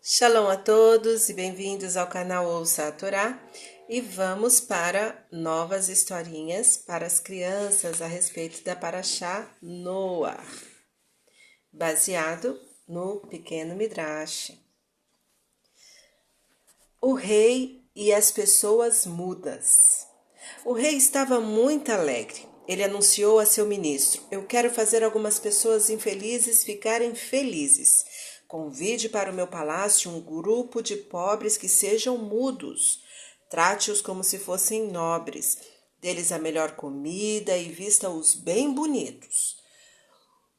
Shalom a todos e bem-vindos ao canal Ouça a Torá, e vamos para novas historinhas para as crianças a respeito da Parashá Noah, baseado no Pequeno Midrash. O rei e as pessoas mudas. O rei estava muito alegre. Ele anunciou a seu ministro: "Eu quero fazer algumas pessoas infelizes ficarem felizes. Convide para o meu palácio um grupo de pobres que sejam mudos. Trate-os como se fossem nobres. Dê-lhes a melhor comida e vista-os bem bonitos."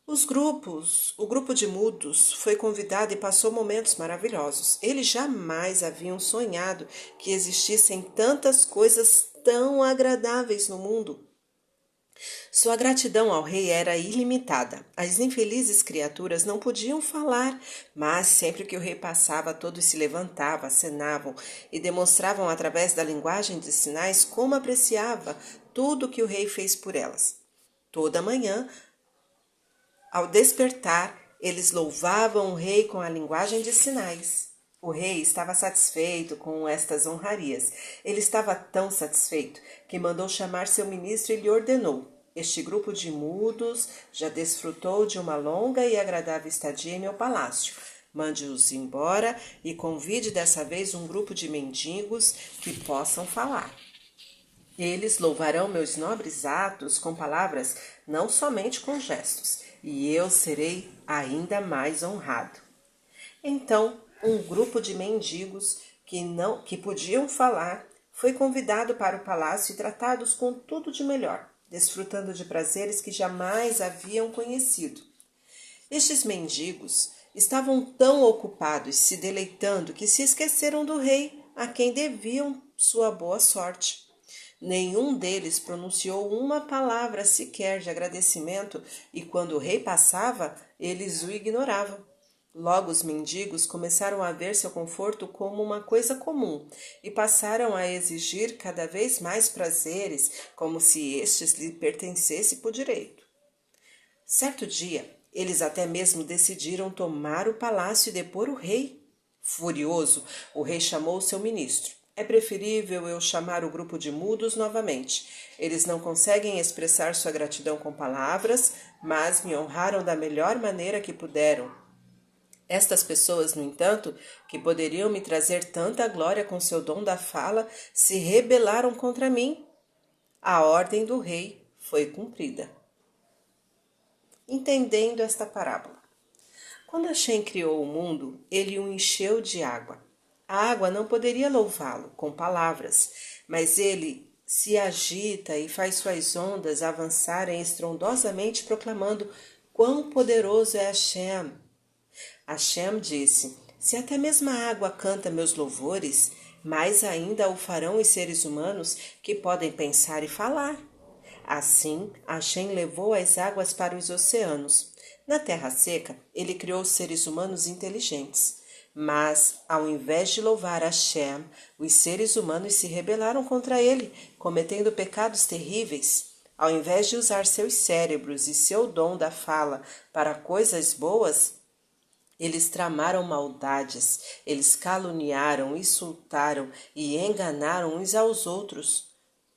O grupo de mudos foi convidado e passou momentos maravilhosos. Eles jamais haviam sonhado que existissem tantas coisas tão agradáveis no mundo. Sua gratidão ao rei era ilimitada. As infelizes criaturas não podiam falar, mas sempre que o rei passava, todos se levantavam, acenavam e demonstravam através da linguagem de sinais como apreciava tudo que o rei fez por elas. Toda manhã, ao despertar, eles louvavam o rei com a linguagem de sinais. O rei estava satisfeito com estas honrarias. Ele estava tão satisfeito que mandou chamar seu ministro e lhe ordenou: "Este grupo de mudos já desfrutou de uma longa e agradável estadia em meu palácio. Mande-os embora e convide dessa vez um grupo de mendigos que possam falar. Eles louvarão meus nobres atos com palavras, não somente com gestos, e eu serei ainda mais honrado." Então, um grupo de mendigos que podiam falar foi convidado para o palácio e tratados com tudo de melhor, desfrutando de prazeres que jamais haviam conhecido. Estes mendigos estavam tão ocupados se deleitando que se esqueceram do rei, a quem deviam sua boa sorte. Nenhum deles pronunciou uma palavra sequer de agradecimento, e quando o rei passava, eles o ignoravam. Logo os mendigos começaram a ver seu conforto como uma coisa comum e passaram a exigir cada vez mais prazeres, como se estes lhe pertencessem por direito. Certo dia, eles até mesmo decidiram tomar o palácio e depor o rei. Furioso, o rei chamou seu ministro: "É preferível eu chamar o grupo de mudos novamente. Eles não conseguem expressar sua gratidão com palavras, mas me honraram da melhor maneira que puderam. Estas pessoas, no entanto, que poderiam me trazer tanta glória com seu dom da fala, se rebelaram contra mim." A ordem do rei foi cumprida. Entendendo esta parábola. Quando Hashem criou o mundo, ele o encheu de água. A água não poderia louvá-lo com palavras, mas ele se agita e faz suas ondas avançarem estrondosamente, proclamando quão poderoso é Hashem. Hashem disse: "Se até mesmo a água canta meus louvores, mais ainda o farão os seres humanos que podem pensar e falar." Assim, Hashem levou as águas para os oceanos. Na terra seca, ele criou seres humanos inteligentes. Mas, ao invés de louvar Hashem, os seres humanos se rebelaram contra ele, cometendo pecados terríveis. Ao invés de usar seus cérebros e seu dom da fala para coisas boas, eles tramaram maldades, eles caluniaram, insultaram e enganaram uns aos outros.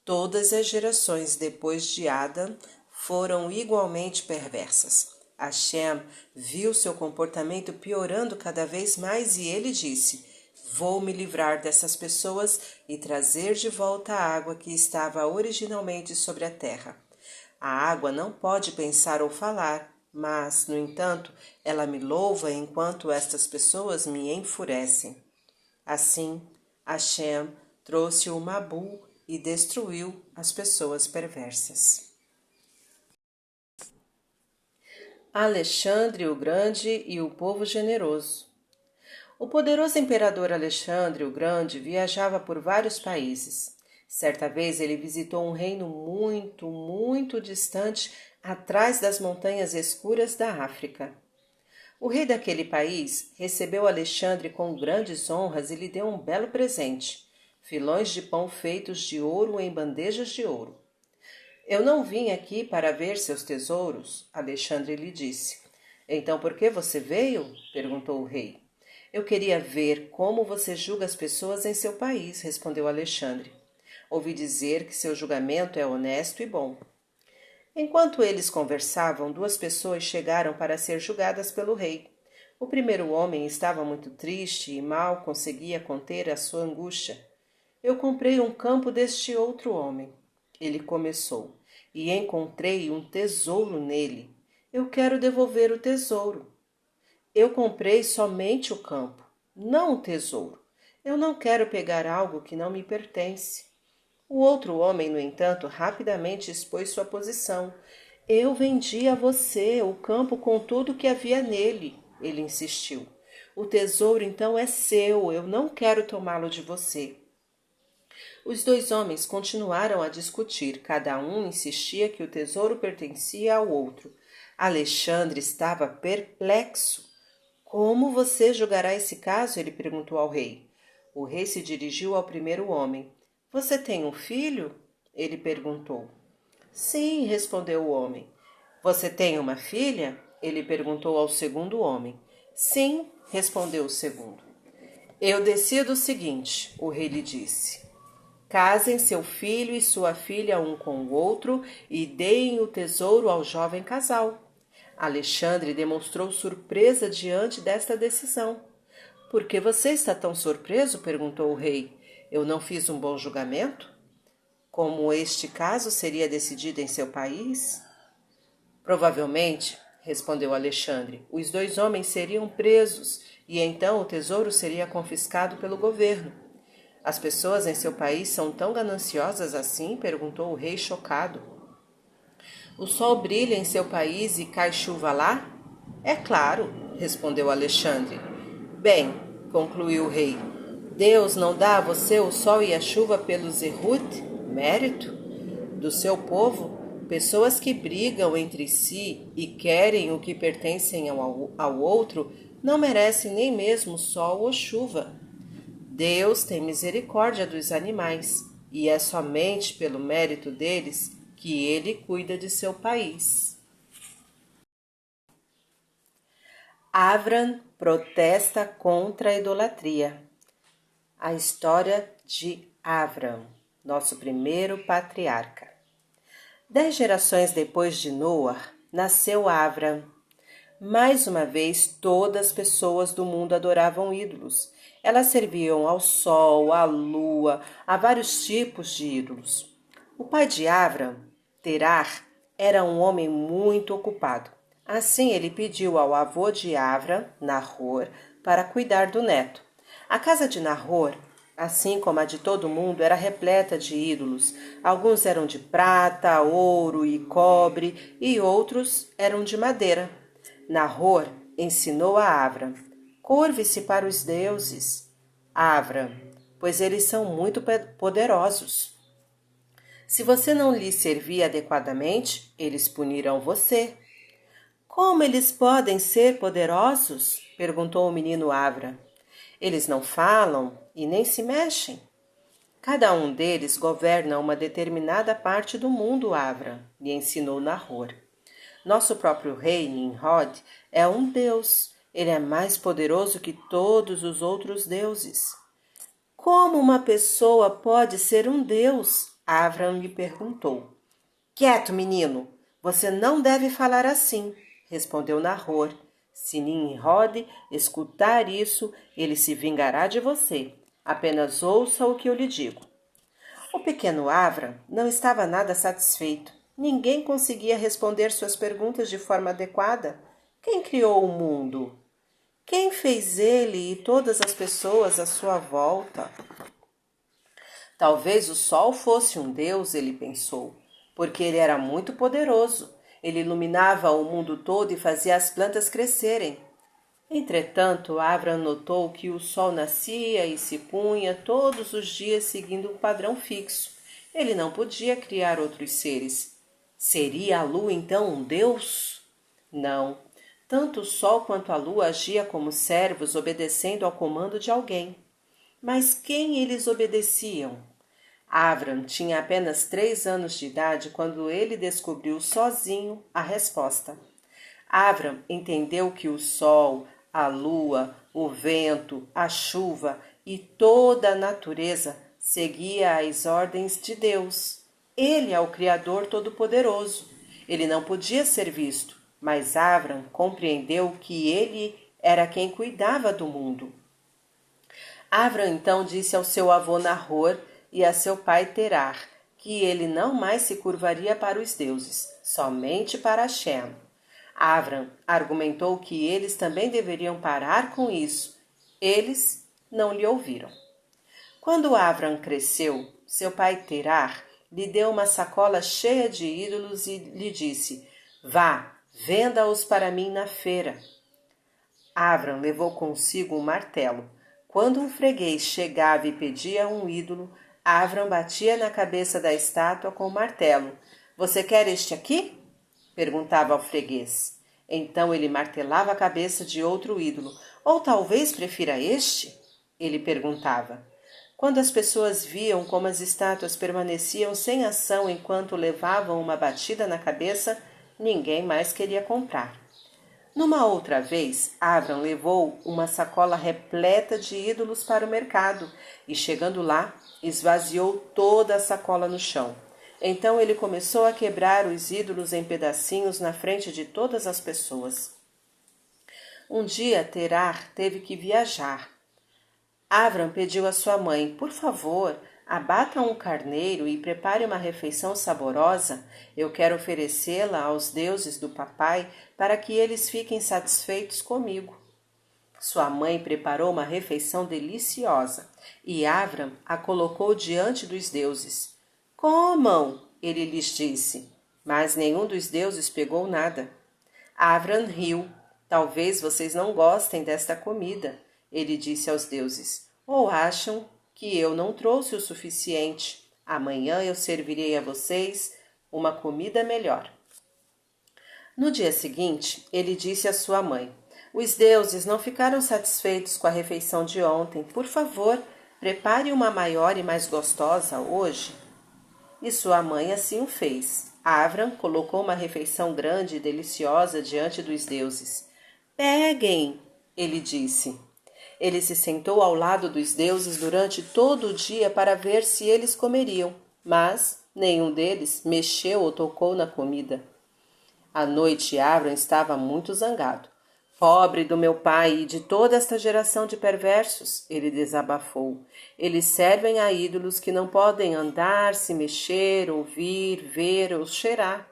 Todas as gerações depois de Adão foram igualmente perversas. Hashem viu seu comportamento piorando cada vez mais e ele disse: "Vou me livrar dessas pessoas e trazer de volta a água que estava originalmente sobre a terra." A água não pode pensar ou falar, mas, no entanto, ela me louva enquanto estas pessoas me enfurecem. Assim, Hashem trouxe o Mabu e destruiu as pessoas perversas. Alexandre o Grande e o povo generoso. O poderoso imperador Alexandre o Grande viajava por vários países. Certa vez ele visitou um reino muito, muito distante, atrás das montanhas escuras da África. O rei daquele país recebeu Alexandre com grandes honras e lhe deu um belo presente: filões de pão feitos de ouro em bandejas de ouro. "Eu não vim aqui para ver seus tesouros", Alexandre lhe disse. "Então por que você veio?", perguntou o rei. Eu queria ver como você julga as pessoas em seu país, respondeu Alexandre. Ouvi dizer que seu julgamento é honesto e bom. Enquanto eles conversavam, duas pessoas chegaram para ser julgadas pelo rei. O primeiro homem estava muito triste e mal conseguia conter a sua angústia. Eu comprei um campo deste outro homem. Ele começou, e encontrei um tesouro nele. Eu quero devolver o tesouro. Eu comprei somente o campo, não o tesouro. Eu não quero pegar algo que não me pertence. O outro homem, no entanto, rapidamente expôs sua posição. Eu vendi a você o campo com tudo que havia nele, ele insistiu. O tesouro então é seu, eu não quero tomá-lo de você. Os dois homens continuaram a discutir, cada um insistia que o tesouro pertencia ao outro. Alexandre estava perplexo. Como você julgará esse caso? Ele perguntou ao rei. O rei se dirigiu ao primeiro homem. Você tem um filho? Ele perguntou. Sim, respondeu o homem. Você tem uma filha? Ele perguntou ao segundo homem. Sim, respondeu o segundo. Eu decido o seguinte, o rei lhe disse. Casem seu filho e sua filha um com o outro e deem o tesouro ao jovem casal. Alexandre demonstrou surpresa diante desta decisão. Por que você está tão surpreso? Perguntou o rei. Eu não fiz um bom julgamento? Como este caso seria decidido em seu país? Provavelmente, respondeu Alexandre, os dois homens seriam presos e então o tesouro seria confiscado pelo governo. As pessoas em seu país são tão gananciosas assim? Perguntou o rei chocado. O sol brilha em seu país e cai chuva lá? É claro, respondeu Alexandre. Bem, concluiu o rei, Deus não dá a você o sol e a chuva pelo zehut, mérito, do seu povo? Pessoas que brigam entre si e querem o que pertencem ao outro não merecem nem mesmo sol ou chuva. Deus tem misericórdia dos animais, e é somente pelo mérito deles que ele cuida de seu país. Avram protesta contra a idolatria. A história de Avram, nosso primeiro patriarca. 10 gerações depois de Noé, nasceu Avram. Mais uma vez, todas as pessoas do mundo adoravam ídolos. Elas serviam ao sol, à lua, a vários tipos de ídolos. O pai de Avram, Terar, era um homem muito ocupado. Assim, ele pediu ao avô de Avram, Nahor, para cuidar do neto. A casa de Nahor, assim como a de todo mundo, era repleta de ídolos. Alguns eram de prata, ouro e cobre, e outros eram de madeira. Nahor ensinou a Avram: curve-se para os deuses, Avram, pois eles são muito poderosos. Se você não lhes servir adequadamente, eles punirão você. Como eles podem ser poderosos? Perguntou o menino Avram. Eles não falam e nem se mexem. Cada um deles governa uma determinada parte do mundo, Avram, lhe ensinou Nahor. Nosso próprio rei, Nimrod, é um deus. Ele é mais poderoso que todos os outros deuses. Como uma pessoa pode ser um deus? Avram lhe perguntou. Quieto, menino! Você não deve falar assim, respondeu Nahor. Se Nimrod escutar isso, ele se vingará de você. Apenas ouça o que eu lhe digo. O pequeno Avram não estava nada satisfeito. Ninguém conseguia responder suas perguntas de forma adequada. Quem criou o mundo? Quem fez ele e todas as pessoas à sua volta? Talvez o sol fosse um deus, ele pensou, porque ele era muito poderoso. Ele iluminava o mundo todo e fazia as plantas crescerem. Entretanto, Avram notou que o sol nascia e se punha todos os dias seguindo um padrão fixo. Ele não podia criar outros seres. Seria a lua então um deus? Não. Tanto o sol quanto a lua agiam como servos obedecendo ao comando de alguém. Mas quem eles obedeciam? Avram tinha apenas 3 anos de idade quando ele descobriu sozinho a resposta. Avram entendeu que o sol, A lua, o vento, a chuva e toda a natureza seguia as ordens de Deus. Ele é o Criador Todo-Poderoso. Ele não podia ser visto, mas Avram compreendeu que ele era quem cuidava do mundo. Avram então disse ao seu avô Nahor e a seu pai Terar que ele não mais se curvaria para os deuses, somente para Hashem. Avram argumentou que eles também deveriam parar com isso. Eles não lhe ouviram. Quando Avram cresceu, seu pai Terar lhe deu uma sacola cheia de ídolos e lhe disse: Vá, venda-os para mim na feira. Avram levou consigo um martelo. Quando um freguês chegava e pedia um ídolo, Avram batia na cabeça da estátua com o martelo. Você quer este aqui? Perguntava ao freguês. Então ele martelava a cabeça de outro ídolo. Ou talvez prefira este? Ele perguntava. Quando as pessoas viam como as estátuas permaneciam sem ação enquanto levavam uma batida na cabeça, ninguém mais queria comprar. Numa outra vez, Avram levou uma sacola repleta de ídolos para o mercado e, chegando lá, esvaziou toda a sacola no chão. Então ele começou a quebrar os ídolos em pedacinhos na frente de todas as pessoas. Um dia, Terar teve que viajar. Avram pediu à sua mãe: por favor, abata um carneiro e prepare uma refeição saborosa. Eu quero oferecê-la aos deuses do papai para que eles fiquem satisfeitos comigo. Sua mãe preparou uma refeição deliciosa e Avram a colocou diante dos deuses. Comam, ele lhes disse, mas nenhum dos deuses pegou nada. Avram riu. Talvez vocês não gostem desta comida, ele disse aos deuses, ou acham que eu não trouxe o suficiente. Amanhã eu servirei a vocês uma comida melhor. No dia seguinte, ele disse à sua mãe, os deuses não ficaram satisfeitos com a refeição de ontem. Por favor, prepare uma maior e mais gostosa hoje. E sua mãe assim o fez. Avram colocou uma refeição grande e deliciosa diante dos deuses. Peguem, ele disse. Ele se sentou ao lado dos deuses durante todo o dia para ver se eles comeriam, mas nenhum deles mexeu ou tocou na comida. À noite, Avram estava muito zangado. Pobre do meu pai e de toda esta geração de perversos, ele desabafou. Eles servem a ídolos que não podem andar, se mexer, ouvir, ver ou cheirar.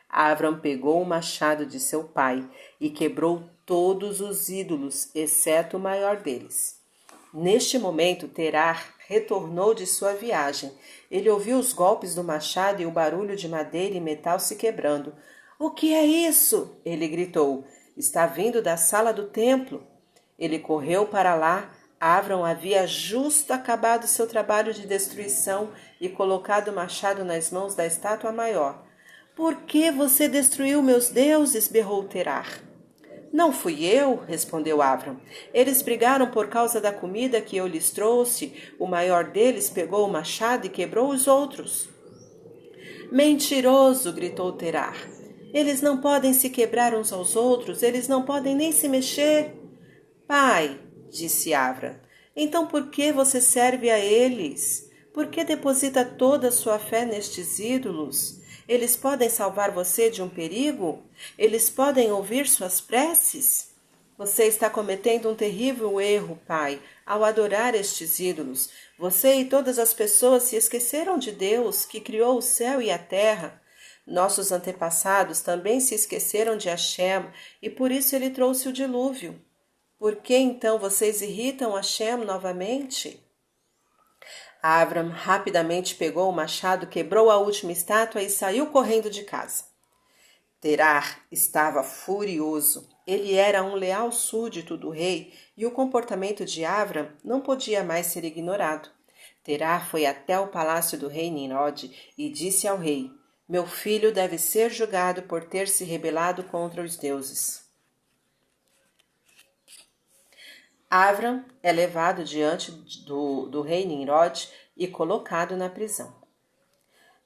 Avram pegou o machado de seu pai e quebrou todos os ídolos, exceto o maior deles. Neste momento, Terar retornou de sua viagem. Ele ouviu os golpes do machado e o barulho de madeira e metal se quebrando. — O que é isso? Ele gritou. — Está vindo da sala do templo. Ele correu para lá. Avram havia justo acabado seu trabalho de destruição e colocado o machado nas mãos da estátua maior. — Por que você destruiu meus deuses? Berrou Terar. — Não fui eu, respondeu Avram. Eles brigaram por causa da comida que eu lhes trouxe. O maior deles pegou o machado e quebrou os outros. — Mentiroso, gritou Terar. Eles não podem se quebrar uns aos outros, eles não podem nem se mexer. — Pai, disse Avram, então por que você serve a eles? Por que deposita toda a sua fé nestes ídolos? Eles podem salvar você de um perigo? Eles podem ouvir suas preces? Você está cometendo um terrível erro, pai, ao adorar estes ídolos. Você e todas as pessoas se esqueceram de Deus, que criou o céu e a terra. Nossos antepassados também se esqueceram de Hashem, e por isso ele trouxe o dilúvio. Por que então vocês irritam Hashem novamente? Avram rapidamente pegou o machado, quebrou a última estátua e saiu correndo de casa. Terar estava furioso. Ele era um leal súdito do rei e o comportamento de Avram não podia mais ser ignorado. Terar foi até o palácio do rei Nimrod e disse ao rei: meu filho deve ser julgado por ter se rebelado contra os deuses. Avram é levado diante do rei Nimrod e colocado na prisão.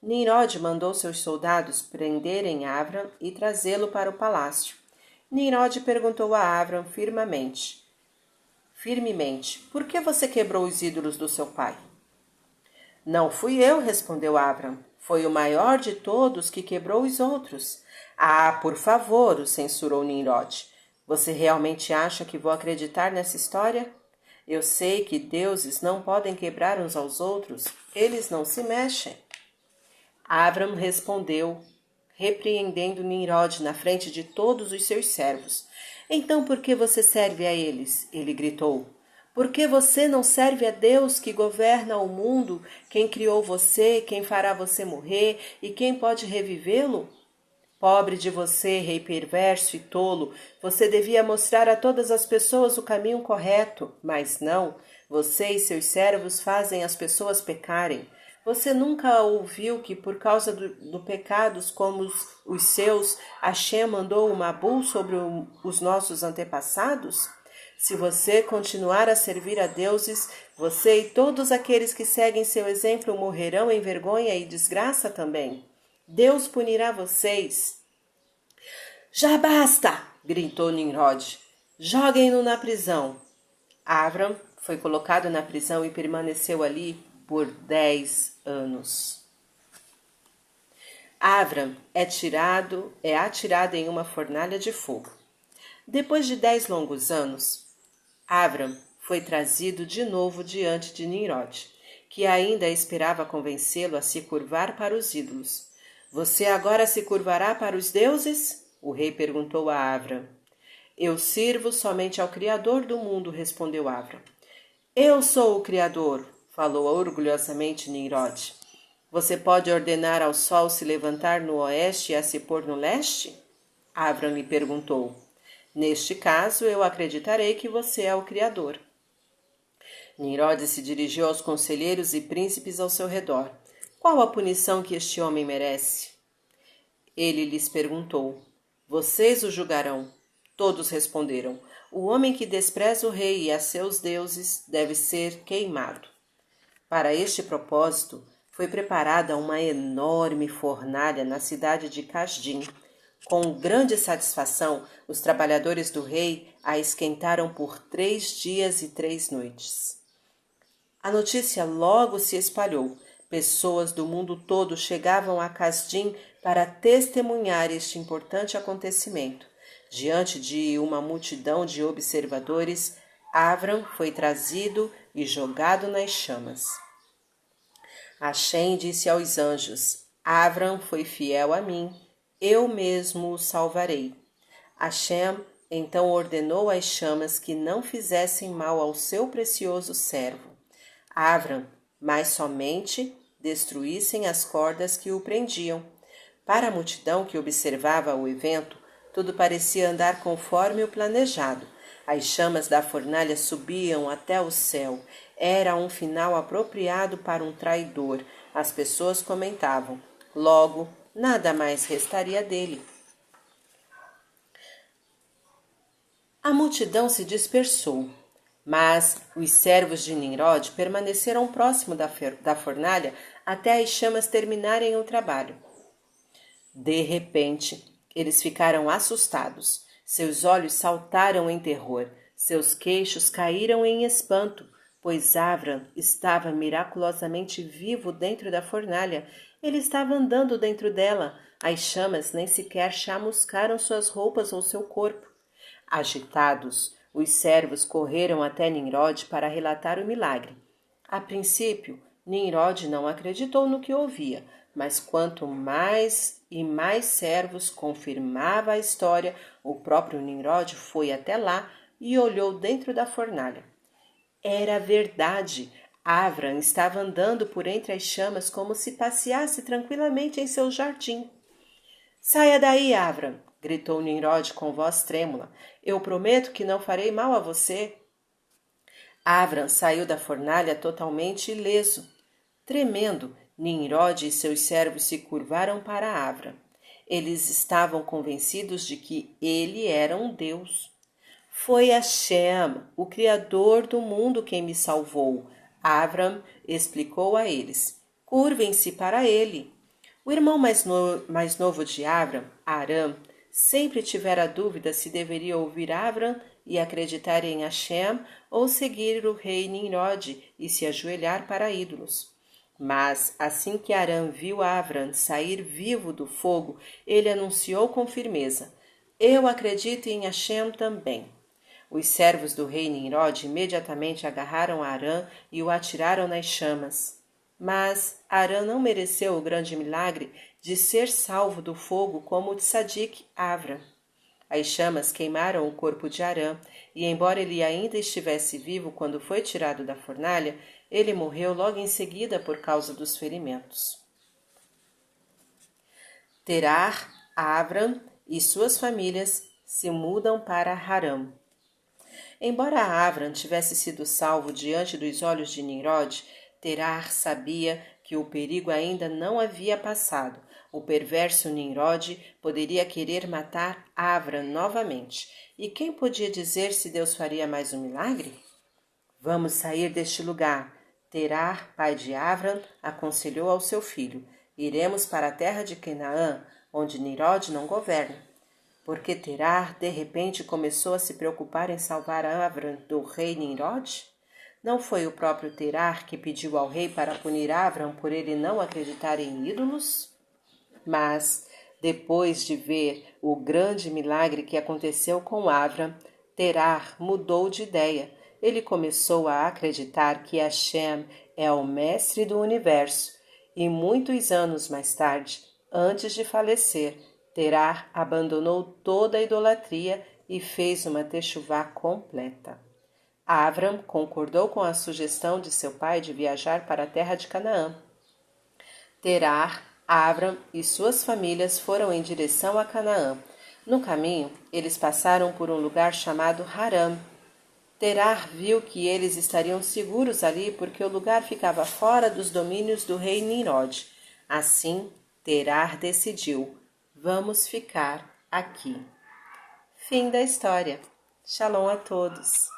Nimrod mandou seus soldados prenderem Avram e trazê-lo para o palácio. Nimrod perguntou a Avram firmemente, por que você quebrou os ídolos do seu pai? Não fui eu, respondeu Avram. Foi o maior de todos que quebrou os outros. Ah, por favor, o censurou Nimrod. Você realmente acha que vou acreditar nessa história? Eu sei que deuses não podem quebrar uns aos outros. Eles não se mexem. Avram respondeu, repreendendo Nimrod na frente de todos os seus servos. Então por que você serve a eles? Ele gritou. Por que você não serve a Deus que governa o mundo, quem criou você, quem fará você morrer e quem pode revivê-lo? Pobre de você, rei perverso e tolo, você devia mostrar a todas as pessoas o caminho correto, mas não, você e seus servos fazem as pessoas pecarem. Você nunca ouviu que por causa do pecados como os seus, Hashem mandou o Mabul sobre os nossos antepassados? Se você continuar a servir a deuses, você e todos aqueles que seguem seu exemplo morrerão em vergonha e desgraça também. Deus punirá vocês. Já basta! Gritou Nimrod. Joguem-no na prisão. Avram foi colocado na prisão e permaneceu ali por 10 anos. Avram é atirado em uma fornalha de fogo. Depois de 10 longos anos, Avram foi trazido de novo diante de Nimrod, que ainda esperava convencê-lo a se curvar para os ídolos. Você agora se curvará para os deuses? O rei perguntou a Avram. Eu sirvo somente ao Criador do mundo, respondeu Avram. Eu sou o Criador, falou orgulhosamente Nimrod. Você pode ordenar ao sol se levantar no oeste e a se pôr no leste? Avram lhe perguntou. Neste caso, eu acreditarei que você é o Criador. Nimrod se dirigiu aos conselheiros e príncipes ao seu redor. Qual a punição que este homem merece? Ele lhes perguntou. Vocês o julgarão. Todos responderam. O homem que despreza o rei e a seus deuses deve ser queimado. Para este propósito, foi preparada uma enorme fornalha na cidade de Casdim. Com grande satisfação, os trabalhadores do rei a esquentaram por 3 dias e 3 noites. A notícia logo se espalhou. Pessoas do mundo todo chegavam a Casdim para testemunhar este importante acontecimento. Diante de uma multidão de observadores, Avram foi trazido e jogado nas chamas. Hashem disse aos anjos, Avram foi fiel a mim, eu mesmo o salvarei. Hashem então ordenou às chamas que não fizessem mal ao seu precioso servo, Avram, mas somente destruíssem as cordas que o prendiam. Para a multidão que observava o evento, tudo parecia andar conforme o planejado. As chamas da fornalha subiam até o céu. Era um final apropriado para um traidor. As pessoas comentavam. Logo, nada mais restaria dele. A multidão se dispersou, mas os servos de Nimrod permaneceram próximo da fornalha até as chamas terminarem o trabalho. De repente, eles ficaram assustados. Seus olhos saltaram em terror, seus queixos caíram em espanto, pois Avram estava miraculosamente vivo dentro da fornalha. Ele estava andando dentro dela. As chamas nem sequer chamuscaram suas roupas ou seu corpo. Agitados, os servos correram até Nimrod para relatar o milagre. A princípio, Nimrod não acreditou no que ouvia, mas quanto mais e mais servos confirmava a história, o próprio Nimrod foi até lá e olhou dentro da fornalha. Era verdade. Avram estava andando por entre as chamas como se passeasse tranquilamente em seu jardim. Saia daí, Avram! Gritou Nimrod com voz trêmula. Eu prometo que não farei mal a você. Avram saiu da fornalha totalmente ileso. Tremendo, Nimrod e seus servos se curvaram para Avram. Eles estavam convencidos de que ele era um deus. Foi Hashem, o Criador do mundo, quem me salvou. Avram explicou a eles. Curvem-se para ele. O irmão mais novo de Avram, Aram, Sempre tivera dúvida se deveria ouvir Avram e acreditar em Hashem ou seguir o rei Nimrod e se ajoelhar para ídolos. Mas, assim que Aram viu Avram sair vivo do fogo, ele anunciou com firmeza: Eu acredito em Hashem também. Os servos do rei Nimrod imediatamente agarraram Aram e o atiraram nas chamas. Mas Aram não mereceu o grande milagre de ser salvo do fogo como o tzadik Avram. As chamas queimaram o corpo de Aram, e embora ele ainda estivesse vivo quando foi tirado da fornalha, ele morreu logo em seguida por causa dos ferimentos. Terar, Avram e suas famílias se mudam para Haram. Embora Avram tivesse sido salvo diante dos olhos de Nimrod, Terar sabia que o perigo ainda não havia passado. O perverso Nimrod poderia querer matar Avram novamente. E quem podia dizer se Deus faria mais um milagre? Vamos sair deste lugar. Terar, pai de Avram, aconselhou ao seu filho: Iremos para a terra de Canaã, onde Nimrod não governa. Porque Terar, de repente, começou a se preocupar em salvar Avram do rei Nimrod? Não foi o próprio Terar que pediu ao rei para punir Avram por ele não acreditar em ídolos? Mas, depois de ver o grande milagre que aconteceu com Avram, Terar mudou de ideia. Ele começou a acreditar que Hashem é o mestre do universo. E muitos anos mais tarde, antes de falecer, Terar abandonou toda a idolatria e fez uma techuvá completa. Avram concordou com a sugestão de seu pai de viajar para a terra de Canaã. Terar, Avram e suas famílias foram em direção a Canaã. No caminho, eles passaram por um lugar chamado Haram. Terar viu que eles estariam seguros ali porque o lugar ficava fora dos domínios do rei Nimrod. Assim, Terar decidiu: vamos ficar aqui. Fim da história. Shalom a todos.